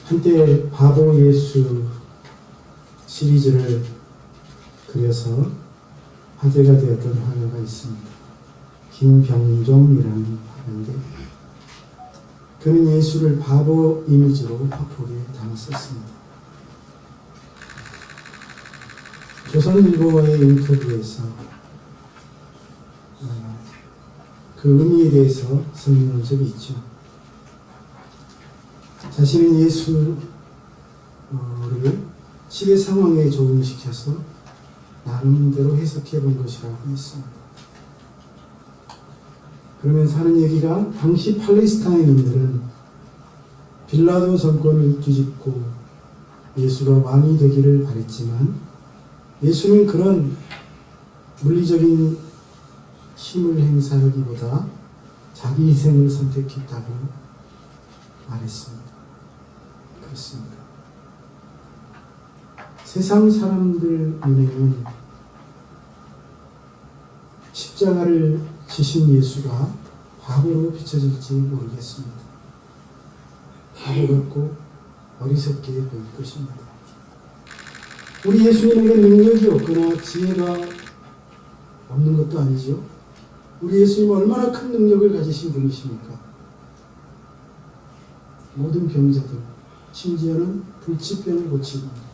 한때 바보 예수 시리즈를 그려서 화제가 되었던 화가가 있습니다. 김병종이라는 화가인데 그는 예수를 바보 이미지로 화폭에 담았었습니다. 조선일보와의 인터뷰에서 그 의미에 대해서 설명한 적이 있죠. 자신은 예수를 시대 상황에 적응시켜서 나름대로 해석해 본 것이라고 했습니다. 그러면서 하는 얘기가 당시 팔레스타인인들은 빌라도 정권을 뒤집고 예수가 왕이 되기를 바랬지만 예수는 그런 물리적인 힘을 행사하기보다 자기 희생을 선택했다고 말했습니다. 그렇습니다. 세상 사람들 눈에는 십자가를 지신 예수가 바보로 비춰질지 모르겠습니다. 바보 같고 어리석게 보일 것입니다. 우리 예수님에게 능력이 없거나 지혜가 없는 것도 아니죠. 우리 예수님은 얼마나 큰 능력을 가지신 분이십니까? 모든 병자들, 심지어는 불치병을 고치고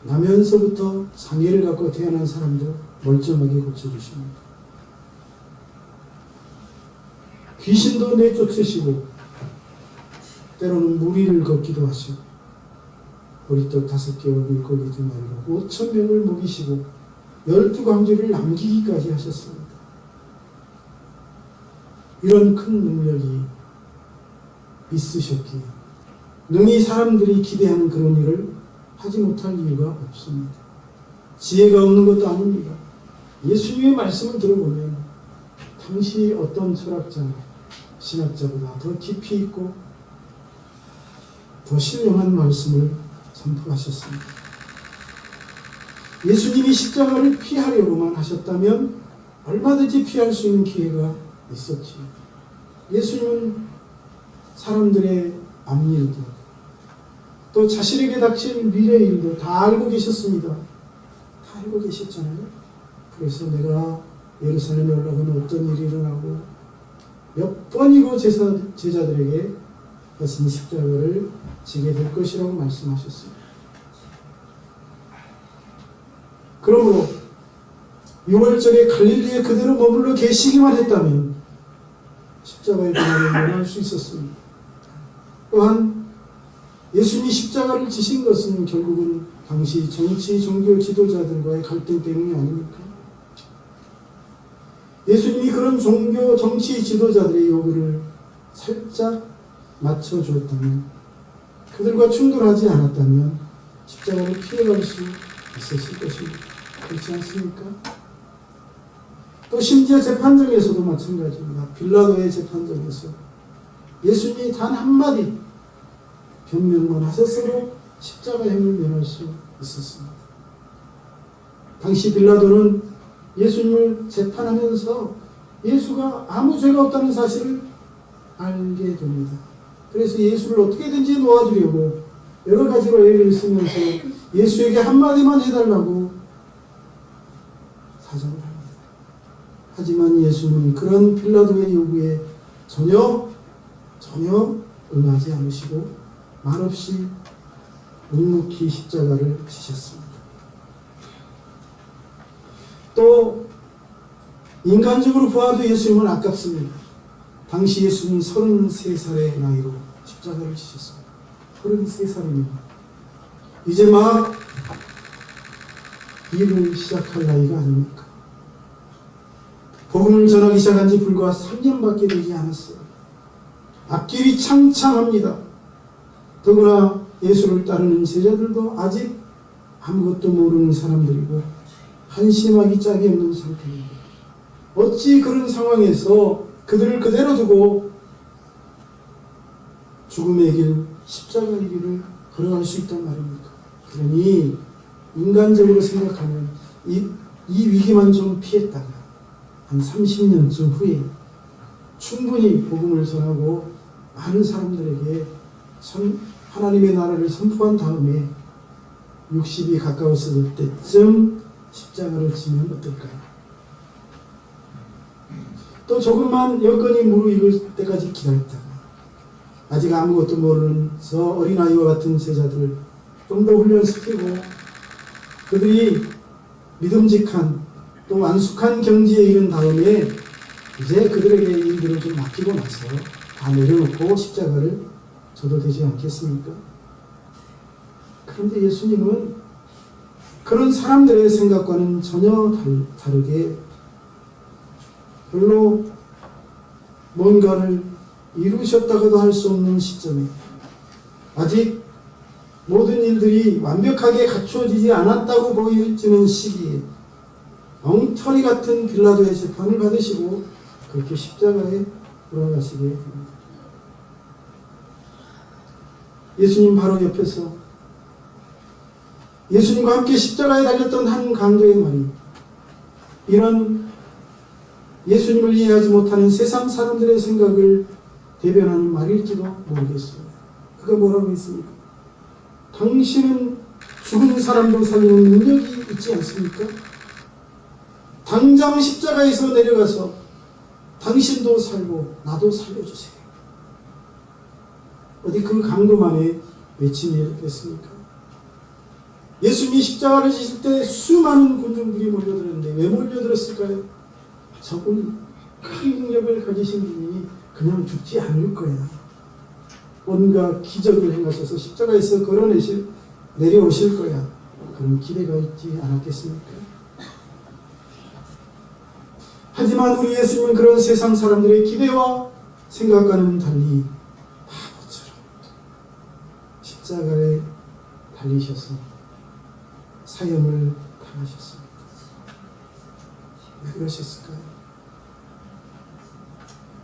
나면서부터 장애를 갖고 태어난 사람도 멀쩡하게 고쳐주십니다. 귀신도 내쫓으시고 때로는 무리를 걷기도 하시고 보리떡 5개와 물고기 2마리로 5,000명을 먹이시고 12광주를 남기기까지 하셨습니다. 이런 큰 능력이 있으셨기에 능히 사람들이 기대하는 그런 일을 하지 못할 이유가 없습니다. 지혜가 없는 것도 아닙니다. 예수님의 말씀을 들어보면 당시 어떤 철학자, 신학자보다 더 깊이 있고 더 신령한 말씀을 선포하셨습니다. 예수님이 십자가를 피하려고만 하셨다면 얼마든지 피할 수 있는 기회가 있었지요. 예수님은 사람들의 앞일도 또 자신에게 닥칠 미래의 일도 다 알고 계셨습니다. 다 알고 계셨잖아요. 그래서 내가 예루살렘에 올라가면 어떤 일이 일어나고 몇 번이고 제자들에게 자신이 십자가를 지게 될 것이라고 말씀하셨습니다. 그러므로 6월절에 갈릴리에 그대로 머물러 계시기만 했다면 십자가의 고난을 면할 수 있었습니다. 또한 예수님이 십자가를 지신 것은 결국은 당시 정치, 종교 지도자들과의 갈등 때문이 아닙니까? 예수님이 그런 종교, 정치 지도자들의 요구를 살짝 맞춰주었다면, 그들과 충돌하지 않았다면 십자가를 피해갈 수 있었을 것입니다. 그렇지 않습니까? 또 심지어 재판정에서도 마찬가지입니다. 빌라도의 재판정에서 예수님이 단 한마디 변명만 하셨어도 십자가형을 면할 수 있었습니다. 당시 빌라도는 예수님을 재판하면서 예수가 아무 죄가 없다는 사실을 알게 됩니다. 그래서 예수를 어떻게든지 놓아주려고 여러 가지로 애를 쓰면서 예수에게 한마디만 해달라고 사정을 합니다. 하지만 예수는 그런 빌라도의 요구에 전혀 응하지 않으시고 말없이 묵묵히 십자가를 지셨습니다. 또 인간적으로 보아도 예수님은 아깝습니다. 당시 예수님은 33살의 나이로 십자가를 지셨습니다. 33살입니다. 이제 막 일을 시작할 나이가 아닙니까? 복음을 전하기 시작한 지 불과 3년밖에 되지 않았어요. 앞길이 창창합니다. 더구나 예수를 따르는 제자들도 아직 아무것도 모르는 사람들이고 한심하기 짝이 없는 상태입니다. 어찌 그런 상황에서 그들을 그대로 두고 죽음의 길, 십자가의 길을 걸어갈 수 있단 말입니까? 그러니 인간적으로 생각하면 이 위기만 좀 피했다가 한 30년쯤 후에 충분히 복음을 전하고 많은 사람들에게 하나님의 나라를 선포한 다음에 60이 가까웠을 때쯤 십자가를 지면 어떨까요? 또 조금만 여건이 무르익을 때까지 기다렸다가 아직 아무것도 모르면서 어린아이와 같은 제자들 좀 더 훈련시키고 그들이 믿음직한 또 완숙한 경지에 이른 다음에 이제 그들에게 일들을 좀 맡기고 나서 다 내려놓고 십자가를 져도 되지 않겠습니까? 그런데 예수님은 그런 사람들의 생각과는 전혀 다르게 별로 뭔가를 이루셨다고도 할 수 없는 시점에 아직 모든 일들이 완벽하게 갖추어지지 않았다고 보여지는 시기에 엉터리 같은 빌라도의 재판을 받으시고 그렇게 십자가에 돌아가시게 됩니다. 예수님 바로 옆에서 예수님과 함께 십자가에 달렸던 한 강도의 말이 이런 예수님을 이해하지 못하는 세상 사람들의 생각을 대변하는 말일지도 모르겠습니다. 그가 뭐라고 했습니까? 당신은 죽은 사람도 살리는 능력이 있지 않습니까? 당장 십자가에서 내려가서 당신도 살고 나도 살려주세요. 어디 그 강도만의 외침이었겠습니까? 예수님이 십자가를 지실 때 수많은 군중들이 몰려들었는데 왜 몰려들었을까요? 저분 큰 능력을 가지신 분이 그냥 죽지 않을 거야. 뭔가 기적을 행하셔서 십자가에서 내려오실 거야. 그런 기대가 있지 않았겠습니까? 하지만 우리 예수님은 그런 세상 사람들의 기대와 생각과는 달리 바보처럼 십자가에 달리셔서 사형을 당하셨습니다. 왜 그러셨을까요?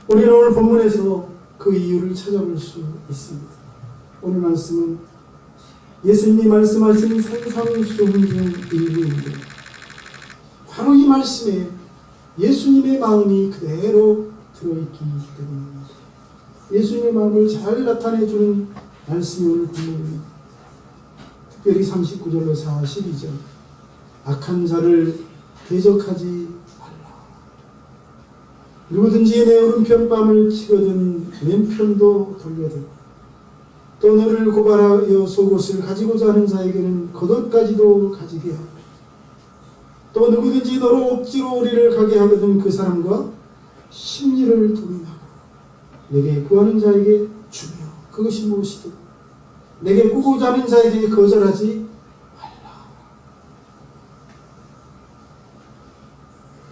우리는 오늘 본문에서 그 이유를 찾아볼 수 있습니다. 오늘 말씀은 예수님이 말씀하신 산상수훈 중 일부인데 바로 이 말씀에 예수님의 마음이 그대로 들어있기 때문입니다. 예수님의 마음을 잘 나타내주는 말씀이 오늘 본문입니다. 특별히 39절로 42절 악한 자를 대적하지 말라. 누구든지 내 오른편뺨을 치거든 왼편도 돌려대고 또 너를 고발하여 속옷을 가지고자 하는 자에게는 겉옷까지도 가지게 하고 또 누구든지 너로 억지로 우리를 가게 하거든 그 사람과 심리를 동인하고 내게 구하는 자에게 주며 그것이 무엇이든 내게 꾸고자 하는 자에게 거절하지 말라.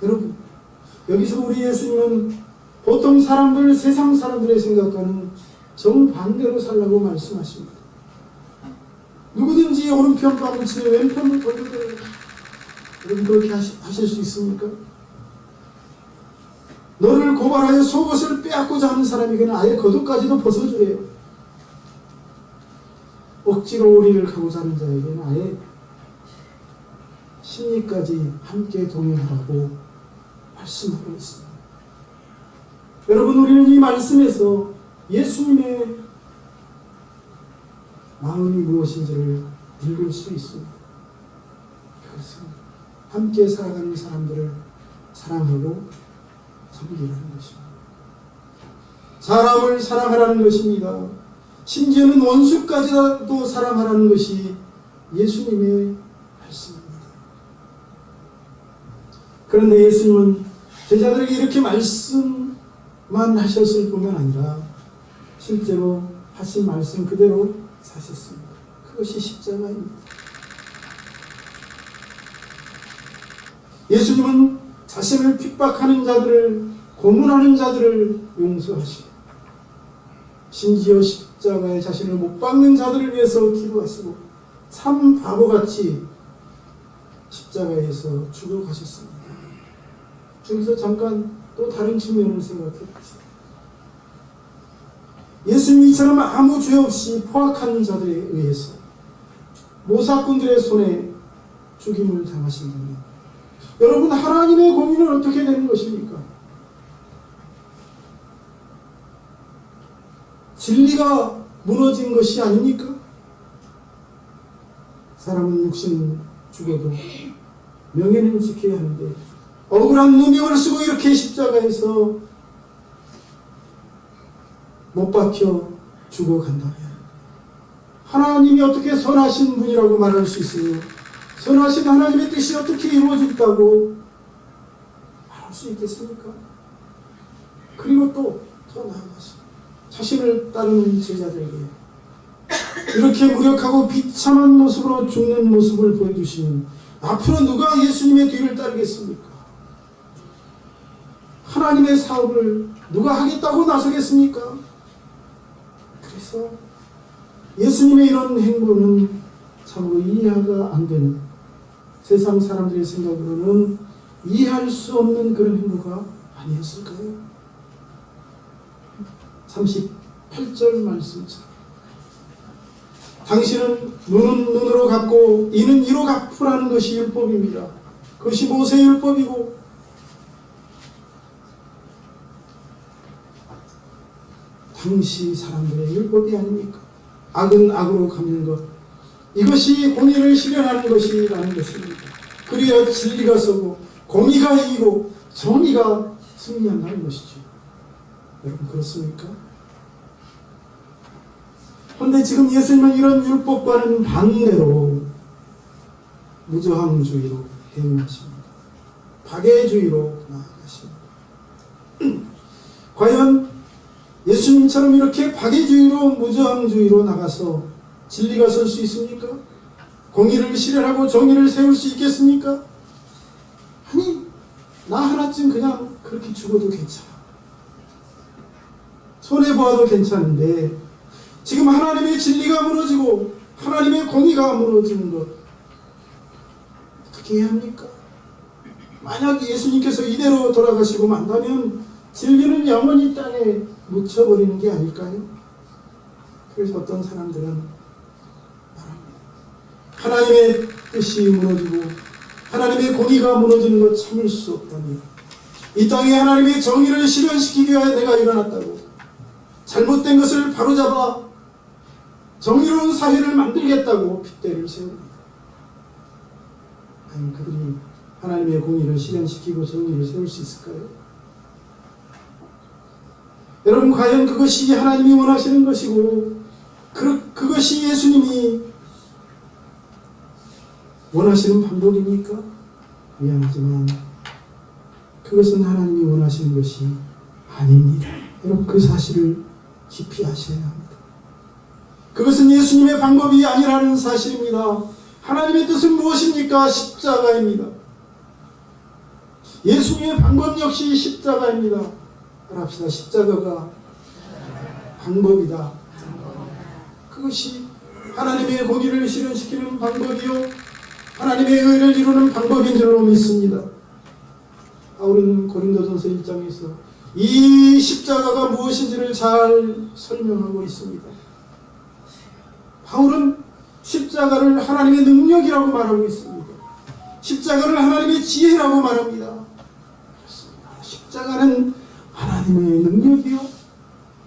여러분, 여기서 우리 예수님은 보통 사람들, 세상 사람들의 생각과는 정반대로 살라고 말씀하십니다. 누구든지 오른편 뺨을 치며 왼편을 돌려대라. 여러분 그렇게 하실 수 있습니까? 너를 고발하여 속옷을 빼앗고자 하는 사람에게는 아예 겉옷까지도 벗어주래요. 억지로 우리를 가고자 하는 자에게는 아예 심리까지 함께 동행하라고 말씀하고 있습니다. 여러분 우리는 이 말씀에서 예수님의 마음이 무엇인지를 읽을 수 있습니다. 그것은 함께 살아가는 사람들을 사랑하고 섬기라는 것입니다. 사람을 사랑하라는 것입니다. 심지어는 원수까지도 사랑하라는 것이 예수님의 말씀입니다. 그런데 예수님은 제자들에게 이렇게 말씀만 하셨을 뿐만 아니라 실제로 하신 말씀 그대로 사셨습니다. 그것이 십자가입니다. 예수님은 자신을 핍박하는 자들을 고문하는 자들을 용서하시고 심지어 십자가에 자신을 못 박는 자들을 위해서 기도하시고 참 바보같이 십자가에서 죽어가셨습니다. 여기서 잠깐 또 다른 측면을 생각해 봅시다. 예수님이 이처럼 아무 죄 없이 포악한 자들에 의해서 모사꾼들의 손에 죽임을 당하신다면 여러분 하나님의 공의는 어떻게 되는 것입니까? 진리가 무너진 것이 아닙니까? 사람은 육신 죽어도 명예는 지켜야 하는데 억울한 누명을 쓰고 이렇게 십자가에서 못 박혀 죽어간다면 하나님이 어떻게 선하신 분이라고 말할 수 있으며 선하신 하나님의 뜻이 어떻게 이루어졌다고 말할 수 있겠습니까? 그리고 또 더 나아가서 자신을 따르는 제자들에게 이렇게 무력하고 비참한 모습으로 죽는 모습을 보여주시는 앞으로 누가 예수님의 뒤를 따르겠습니까? 하나님의 사업을 누가 하겠다고 나서겠습니까? 그래서 예수님의 이런 행보는 참으로 이해가 안 되는, 세상 사람들의 생각으로는 이해할 수 없는 그런 행보가 아니었을까요? 38절 말씀처럼 당신은 눈은 눈으로 갚고 이는 이로 갚으라는 것이 율법입니다. 그것이 모세의 율법이고 당시 사람들의 율법이 아닙니까? 악은 악으로 갚는 것, 이것이 공의를 실현하는 것이라는 것입니다. 그래야 진리가 서고 공의가 이기고 정의가 승리한다는 것이죠. 여러분 그렇습니까? 그런데 지금 예수님은 이런 율법과는 반대로 무저항주의로 대응하십니다. 박애주의로 나아가십니다. 과연 예수님처럼 이렇게 박애주의로 무저항주의로 나가서 진리가 설 수 있습니까? 공의를 실현하고 정의를 세울 수 있겠습니까? 아니, 나 하나쯤 그냥 그렇게 죽어도 괜찮아. 손해보아도 괜찮은데 지금 하나님의 진리가 무너지고 하나님의 공의가 무너지는 것 어떻게 해야 합니까? 만약 예수님께서 이대로 돌아가시고 만다면 진리는 영원히 땅에 묻혀버리는 게 아닐까요? 그래서 어떤 사람들은 말합니다. 하나님의 뜻이 무너지고 하나님의 공의가 무너지는 것 참을 수 없다며 이 땅에 하나님의 정의를 실현시키기 위하여 내가 일어났다고 잘못된 것을 바로잡아 정의로운 사회를 만들겠다고 핏대를 세웁니다. 아니 그들이 하나님의 공의를 실현시키고 정의를 세울 수 있을까요? 여러분 과연 그것이 하나님이 원하시는 것이고 그것이 예수님이 원하시는 방법입니까? 미안하지만 그것은 하나님이 원하시는 것이 아닙니다. 여러분 그 사실을 깊이 아셔야 합니다. 그것은 예수님의 방법이 아니라는 사실입니다. 하나님의 뜻은 무엇입니까? 십자가입니다. 예수님의 방법 역시 십자가입니다. 합시다. 십자가가 방법이다. 그것이 하나님의 공의를 실현시키는 방법이요 하나님의 의를 이루는 방법인 줄로 믿습니다. 바울은 고린도전서 1장에서 이 십자가가 무엇인지를 잘 설명하고 있습니다. 바울은 십자가를 하나님의 능력이라고 말하고 있습니다. 십자가를 하나님의 지혜라고 말합니다. 그렇습니다. 십자가는 하나님의 능력이요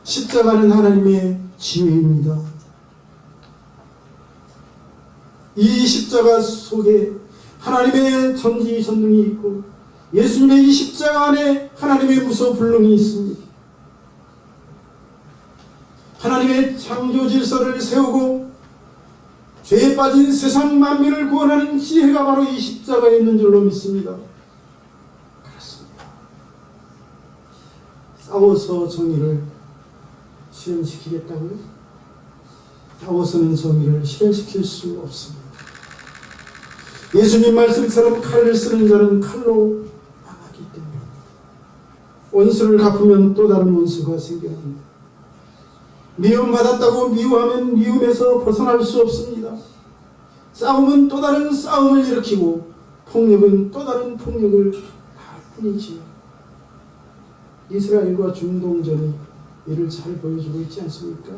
십자가는 하나님의 지혜입니다. 이 십자가 속에 하나님의 전지전능이 있고 예수님의 이 십자가 안에 하나님의 무소불능이 있습니다. 하나님의 창조 질서를 세우고 죄에 빠진 세상 만민을 구원하는 지혜가 바로 이 십자가에 있는 줄로 믿습니다. 그렇습니다. 싸워서 정의를 실현시키겠다고요? 싸워서는 정의를 실현시킬 수 없습니다. 예수님 말씀처럼 칼을 쓰는 자는 칼로 망하기 때문에 원수를 갚으면 또 다른 원수가 생겨납니다. 미움받았다고 미워하면 미움에서 벗어날 수 없습니다. 싸움은 또 다른 싸움을 일으키고 폭력은 또 다른 폭력을 낳을 뿐이지요. 이스라엘과 중동전이 이를 잘 보여주고 있지 않습니까?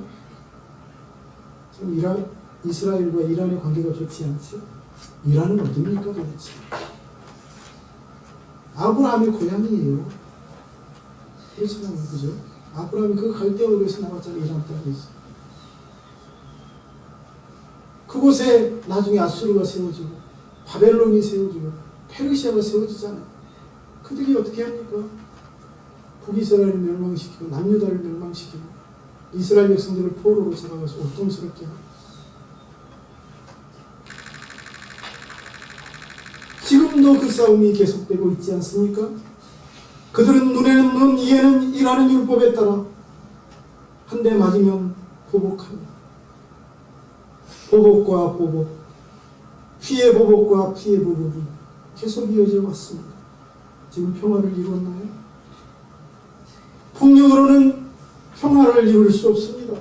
지금 이스라엘과 이란의 관계가 좋지 않죠? 이란은 어딥니까 도대체? 아브라함의 고향이에요. 그렇잖아요, 그죠? 아브라함이 그 갈대아우르에서 나왔잖아요. 이란 땅에서. 그곳에 나중에 아수르가 세워지고 바벨론이 세워지고 페르시아가 세워지잖아요. 그들이 어떻게 합니까? 북이스라엘을 멸망시키고 남유다를 멸망시키고 이스라엘 백성들을 포로로 잡아가서 고통스럽게 하고, 지금도 그 싸움이 계속되고 있지 않습니까? 그들은 눈에는 눈, 이에는 이라는 율법에 따라 한 대 맞으면 보복합니다. 보복과 보복, 피해 보복과 피해 보복이 계속 이어져 왔습니다. 지금 평화를 이루었나요? 폭력으로는 평화를 이룰 수 없습니다.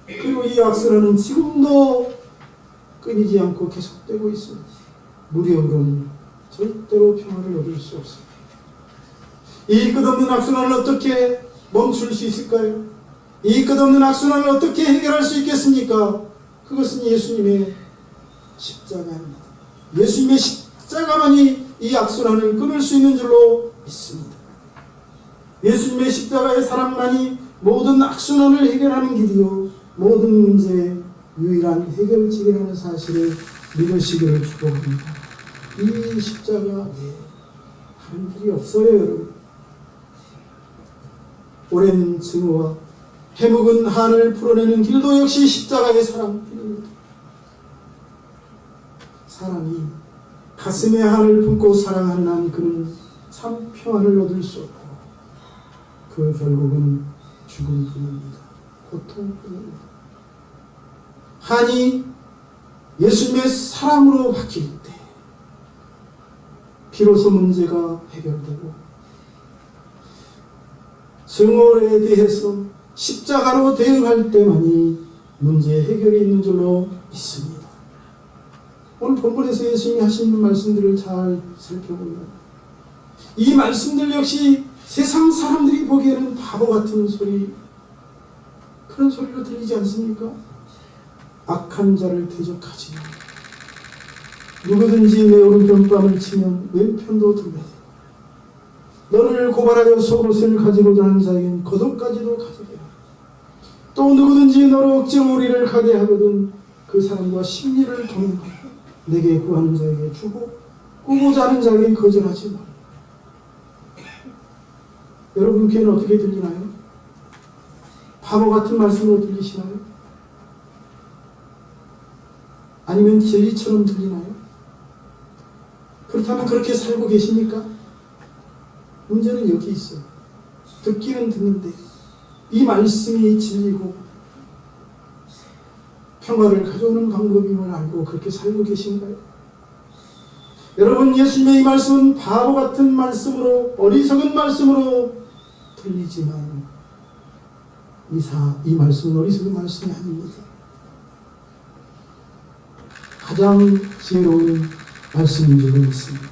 그리고 이 악순환은 지금도 끊이지 않고 계속되고 있습니다. 무력으로는 절대로 평화를 얻을 수 없습니다. 이 끝없는 악순환을 어떻게 멈출 수 있을까요? 이 끝없는 악순환을 어떻게 해결할 수 있겠습니까? 그것은 예수님의 십자가입니다. 예수님의 십자가만이 이 악순환을 끊을 수 있는 줄로 믿습니다. 예수님의 십자가의 사랑만이 모든 악순환을 해결하는 길이요 모든 문제의 유일한 해결책이라는 사실을 믿으시기를 축복합니다. 이 십자가 외에 다른 길이 없어요, 여러분. 오랜 증오와 해묵은 한을 풀어내는 길도 역시 십자가의 사랑입니다. 사람이 가슴에 한을 품고 사랑하는 한 그는 참 평화를 얻을 수 없고 그 결국은 죽음뿐입니다. 고통뿐입니다. 한이 예수님의 사랑으로 바뀔 때 비로소 문제가 해결되고 증오에 대해서 십자가로 대응할 때만이 문제의 해결이 있는 줄로 믿습니다. 오늘 본문에서 예수님이 하시는 말씀들을 잘 살펴보면 이 말씀들 역시 세상 사람들이 보기에는 바보 같은 소리, 그런 소리로 들리지 않습니까? 악한 자를 대적하지 마. 누구든지 내 오른편뺨을 치면 왼편도 들매되고 너를 고발하여 속옷을 가지고자 하는 자에겐 겉옷까지도 가져게 하라. 또 누구든지 너를 억지로 우리를 가게 하거든 그 사람과 심리를 동행하라. 내게 구하는 자에게 주고 꾸고자 하는 자에게 거절하지 마라. 여러분 귀에는 어떻게 들리나요? 바보 같은 말씀으로 들리시나요? 아니면 진리처럼 들리나요? 그렇다면 그렇게 살고 계십니까? 문제는 여기 있어요. 듣기는 듣는데 이 말씀이 진리고 평화를 가져오는 방법임을 알고 그렇게 살고 계신가요? 여러분, 예수님의 이 말씀은 바보 같은 말씀으로, 어리석은 말씀으로 들리지만 이 말씀은 어리석은 말씀이 아닙니다. 가장 지혜로운 말씀인 줄 믿습니다.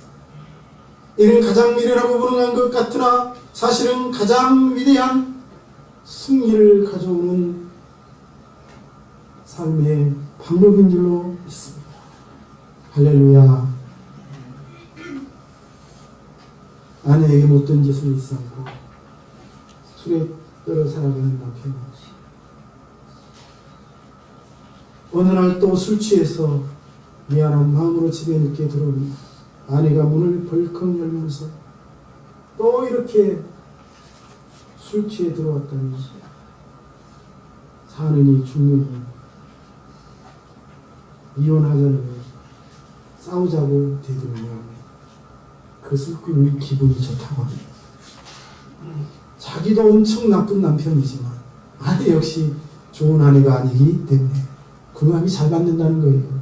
이는 가장 미련하고 무능한 것 같으나 사실은 가장 위대한 승리를 가져오는 삶의 방법인 줄로 믿습니다. 할렐루야. 아내에게 못된 짓을 일삼고 술에 떨어 살아가는 남편. 어느 날 또 술 취해서 미안한 마음으로 집에 늦게 들어오니 아내가 문을 벌컥 열면서 또 이렇게 술 취해 들어왔다니 사느니 죽느니 이혼하자는 싸우자고 대들며 그 술꾼이 기분이 좋다고 합니다. 자기도 엄청 나쁜 남편이지만 아내 역시 좋은 아내가 아니기 때문에 그 마음이 잘 받는다는 거예요.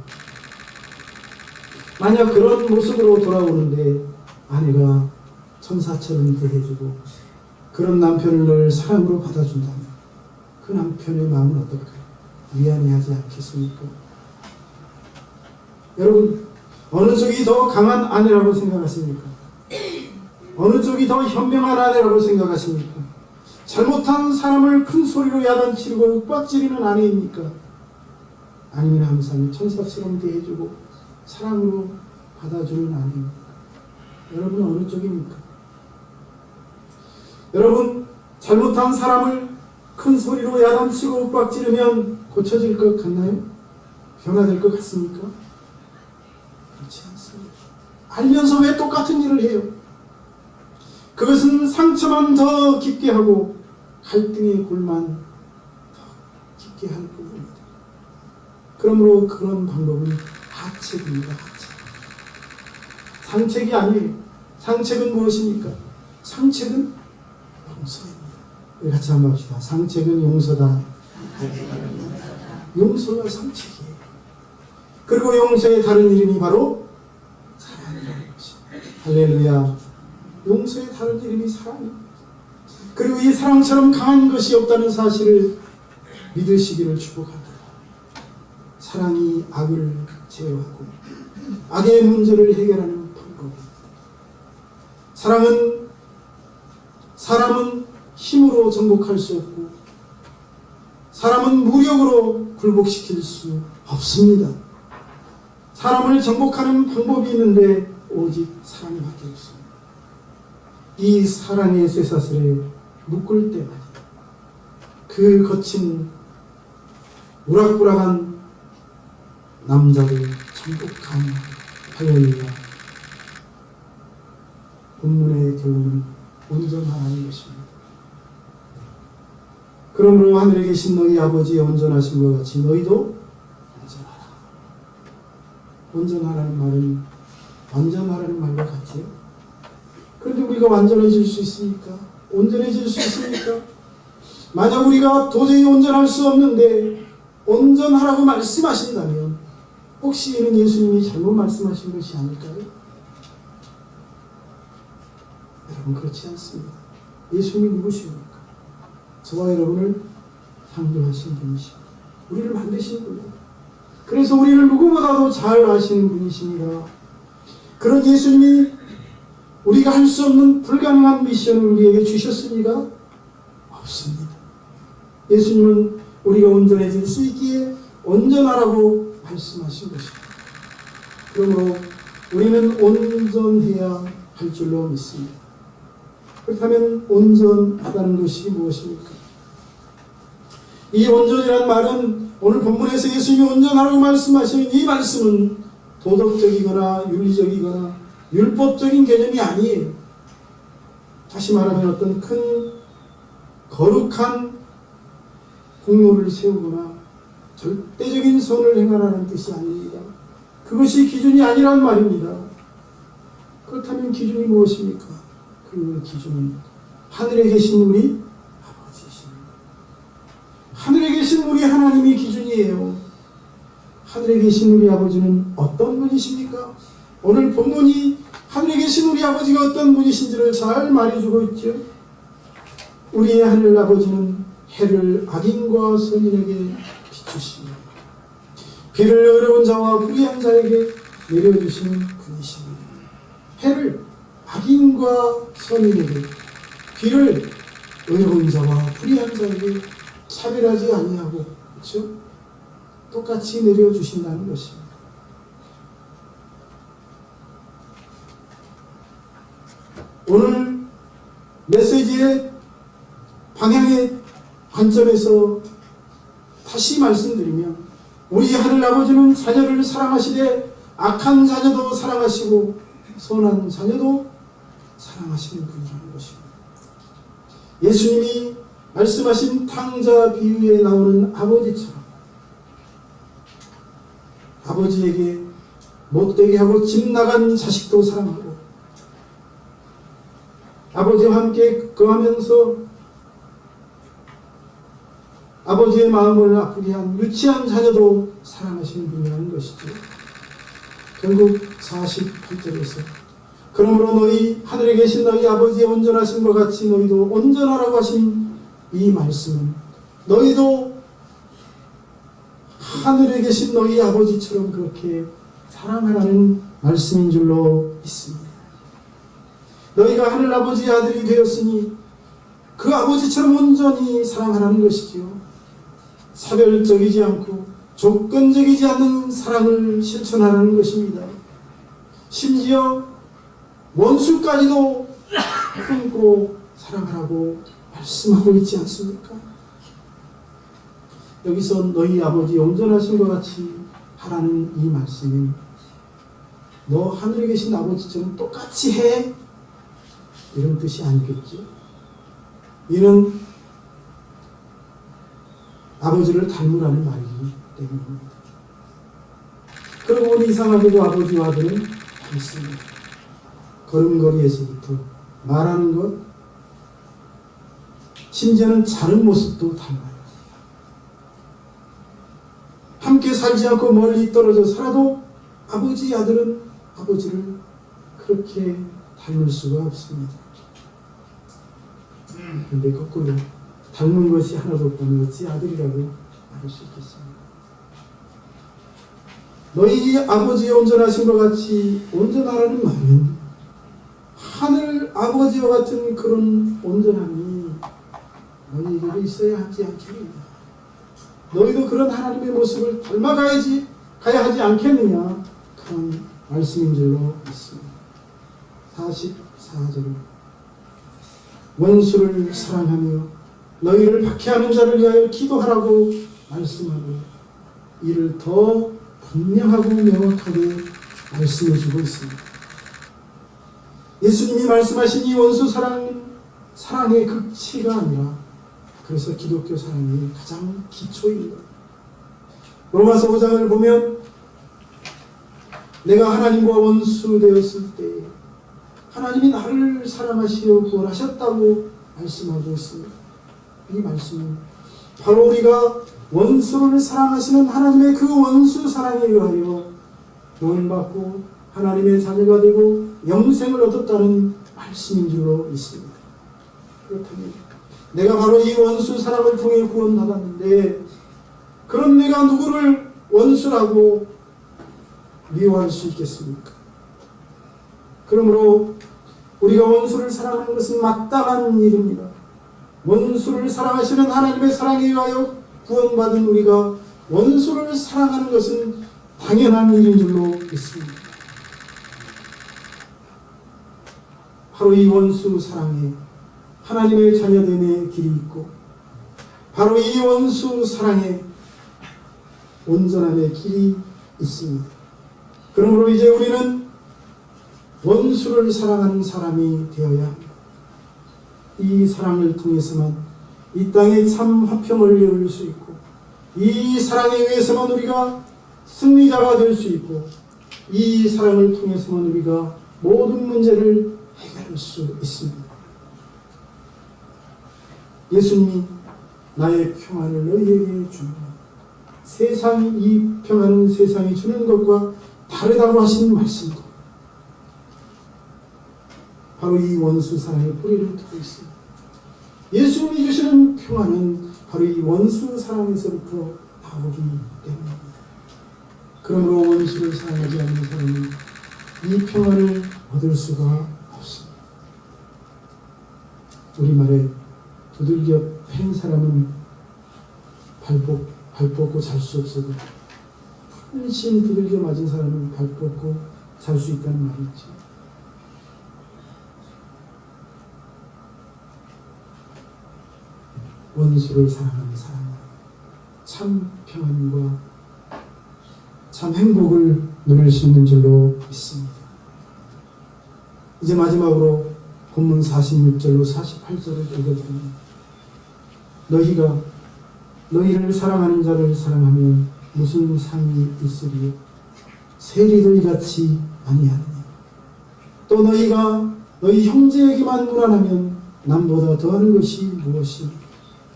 만약 그런 모습으로 돌아오는데 아내가 천사처럼 대해주고 그런 남편을 늘 사랑으로 받아준다면 그 남편의 마음은 어떨까요? 미안해하지 않겠습니까? 여러분, 어느 쪽이 더 강한 아내라고 생각하십니까? 어느 쪽이 더 현명한 아내라고 생각하십니까? 잘못한 사람을 큰 소리로 야단치고 윽박지르는 아내입니까? 아니면 항상 천사처럼 대해주고 사랑으로 받아주는 아내입니까? 여러분은 어느 쪽입니까? 여러분, 잘못한 사람을 큰 소리로 야단치고 윽박지르면 고쳐질 것 같나요? 변화될 것 같습니까? 그렇지 않습니다. 알면서 왜 똑같은 일을 해요? 그것은 상처만 더 깊게 하고 갈등의 골만 더 깊게 하는 부분입니다. 그러므로 그런 방법은 하책입니다. 하책. 상책이 아니에요. 상책은 무엇입니까? 상책은 용서입니다. 우리 같이 한번 합시다. 상책은 용서다. 용서가 상책이에요. 그리고 용서의 다른 이름이 바로 사랑이라는 것입니다. 할렐루야. 용서의 다른 이름이 사랑입니다. 그리고 이 사랑처럼 강한 것이 없다는 사실을 믿으시기를 축복합니다. 사랑이 악을 제어하고 악의 문제를 해결하는 방법입니다. 사람은 힘으로 정복할 수 없고 사람은 무력으로 굴복시킬 수 없습니다. 사람을 정복하는 방법이 있는데 오직 사랑밖에 없습니다. 이 사랑의 쇠사슬에 묶을 때마다 그 거친 우락부락한 남자를 정복한 할렐루야. 본문의 결론은 온전하라는 것입니다. 그러므로 하늘에 계신 너희 아버지의 온전하신 것 같이 너희도 온전하라. 온전하라는 말은 완전하라는 말과 같지요. 그런데 우리가 완전해질 수 있습니까? 온전해질 수 있습니까? 만약 우리가 도저히 온전할 수 없는데 온전하라고 말씀하신다면 혹시 이는 예수님이 잘못 말씀하신 것이 아닐까요? 여러분, 그렇지 않습니다. 예수님이 누구십니까? 저와 여러분을 창조하신 분이십니다. 우리를 만드신 분이에요. 그래서 우리를 누구보다도 잘 아시는 분이십니다. 그런 예수님이 우리가 할 수 없는 불가능한 미션을 우리에게 주셨습니까? 없습니다. 예수님은 우리가 온전해질 수 있기에 온전하라고 말씀하신 것입니다. 그러므로 우리는 온전해야 할 줄로 믿습니다. 그렇다면 온전하다는 것이 무엇입니까? 이 온전이란 말은 오늘 본문에서 예수님이 온전하라고 말씀하시는 이 말씀은 도덕적이거나 윤리적이거나 율법적인 개념이 아니에요. 다시 말하면 어떤 큰 거룩한 공로를 세우거나 절대적인 선을 행하라는 뜻이 아닙니다. 그것이 기준이 아니란 말입니다. 그렇다면 기준이 무엇입니까? 그 기준은 하늘에 계신 우리 아버지이십니다. 하늘에 계신 우리 하나님이 기준이에요. 하늘에 계신 우리 아버지는 어떤 분이십니까? 오늘 본문이 하늘에 계신 우리 아버지가 어떤 분이신지를 잘 말해주고 있죠. 우리의 하늘 아버지는 해를 악인과 선인에게 비추십니다. 비를 어려운 자와 불의한 자에게 내려주시는 분이십니다. 해를 악인과 선인에게, 비를 어려운 자와 불의한 자에게 차별하지 아니하고, 그렇죠? 똑같이 내려주신다는 것입니다. 오늘 메시지의 방향의 관점에서 다시 말씀드리면 우리 하늘 아버지는 자녀를 사랑하시되 악한 자녀도 사랑하시고 선한 자녀도 사랑하시는 분이라는 것입니다. 예수님이 말씀하신 탕자 비유에 나오는 아버지처럼 아버지에게 못되게 하고 집 나간 자식도 사랑하고 아버지와 함께 거하면서 아버지의 마음을 아프게 한 유치한 자녀도 사랑하시는 분이라는 것이죠. 결국 48절에서 그러므로 너희 하늘에 계신 너희 아버지의 온전하신 것 같이 너희도 온전하라고 하신 이 말씀은 너희도 하늘에 계신 너희 아버지처럼 그렇게 사랑하라는 말씀인 줄로 믿습니다. 너희가 하늘 아버지의 아들이 되었으니 그 아버지처럼 온전히 사랑하라는 것이지요. 사별적이지 않고 조건적이지 않는 사랑을 실천하라는 것입니다. 심지어 원수까지도 품고 사랑하라고 말씀하고 있지 않습니까? 여기서 너희 아버지 온전하신 것 같이 하라는 이 말씀이 너 하늘에 계신 아버지처럼 똑같이 해, 이런 뜻이 아니겠죠. 이는 아버지를 닮으라는 말이기 때문입니다. 그러고 보니 이상하게도 아버지와 아들은 닮습니다. 걸음걸이에서부터 말하는 것, 심지어는 자는 모습도 닮아요. 함께 살지 않고 멀리 떨어져 살아도 아버지, 아들은 아버지를 그렇게 닮을 수가 없습니다. 그런데 거꾸로 닮은 것이 하나도 없다면 어찌 아들이라고 말할 수 있겠습니까? 너희 아버지의 온전하신 것 같이 온전하라는 말은 하늘 아버지와 같은 그런 온전함이 너희에게도 있어야 하지 않겠느냐. 너희도 그런 하나님의 모습을 닮아가야 하지 않겠느냐. 그런 말씀인 줄로 믿습니다. 44절에 원수를 사랑하며 너희를 박해하는 자를 위하여 기도하라고 말씀하고 이를 더 분명하고 명확하게 말씀해 주고 있습니다. 예수님이 말씀하신 이 원수 사랑의 극치가 아니라 그래서 기독교 사랑이 가장 기초입니다. 로마서 5장을 보면 내가 하나님과 원수 되었을 때 하나님이 나를 사랑하시어 구원하셨다고 말씀하고 있습니다. 이 말씀은 바로 우리가 원수를 사랑하시는 하나님의 그 원수 사랑에 의하여 구원받고 하나님의 자녀가 되고 영생을 얻었다는 말씀인 줄로 믿습니다. 그렇다면 내가 바로 이 원수 사랑을 통해 구원받았는데 그럼 내가 누구를 원수라고 미워할 수 있겠습니까? 그러므로 우리가 원수를 사랑하는 것은 마땅한 일입니다. 원수를 사랑하시는 하나님의 사랑에 의하여 구원받은 우리가 원수를 사랑하는 것은 당연한 일인 줄로 믿습니다. 바로 이 원수 사랑에 하나님의 자녀됨의 길이 있고 바로 이 원수 사랑에 온전함의 길이 있습니다. 그러므로 이제 우리는 원수를 사랑하는 사람이 되어야 합니다. 이 사랑을 통해서만 이 땅에 참 화평을 이룰 수 있고 이 사랑에 의해서만 우리가 승리자가 될 수 있고 이 사랑을 통해서만 우리가 모든 문제를 해결할 수 있습니다. 예수님이 나의 평안을 너희에게 주노라. 이 평안은 세상이 주는 것과 다르다고 하신 말씀도 바로 이 원수 사랑의 뿌리를 두고 있습니다. 예수님이 주시는 평안은 바로 이 원수 사랑에서부터 나오기 때문입니다. 그러므로 원수를 사랑하지 않는 사람은 이 평안을 얻을 수가 없습니다. 우리말에 두들겨 팬 사람은 발 뻗고 잘 수 없어도 훨씬 두들겨 맞은 사람은 발 뻗고 잘 수 있다는 말이 있죠. 원수를 사랑하는 사람은 참 평안과 참 행복을 누릴 수 있는 줄로 믿습니다. 이제 마지막으로 본문 46절로 48절을 읽어드립니다. 너희가 너희를 사랑하는 자를 사랑하면 무슨 상이 있으리요? 세리도 이같이 아니하느냐? 또 너희가 너희 형제에게만 무난하면 남보다 더하는 것이 무엇이?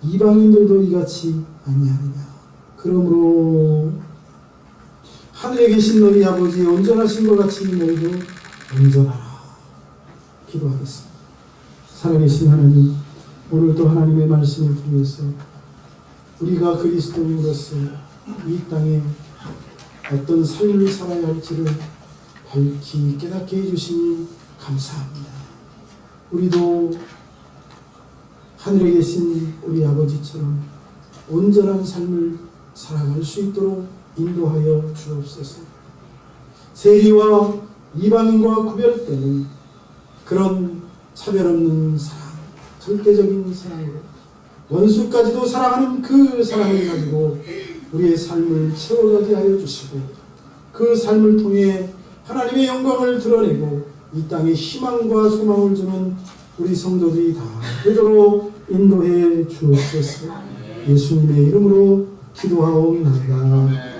이방인들도 이같이 아니하느냐? 그러므로 하늘에 계신 너희 아버지의 온전하신 것 같이 너희도 온전하라. 기도하겠습니다. 살아계신 하나님, 오늘도 하나님의 말씀을 통해서 우리가 그리스도인으로서 이 땅에 어떤 삶을 살아야 할지를 밝히 깨닫게 해주시니 감사합니다. 우리도 하늘에 계신 우리 아버지처럼 온전한 삶을 살아갈 수 있도록 인도하여 주옵소서. 세리와 이방인과 구별되는 그런 차별 없는 사랑, 절대적인 사랑으로 원수까지도 사랑하는 그 사랑을 가지고 우리의 삶을 채워가게 하여 주시고 그 삶을 통해 하나님의 영광을 드러내고 이 땅에 희망과 소망을 주는 우리 성도들이 다 되도록 인도해 주옵소서. 예수님의 이름으로 기도하옵나이다.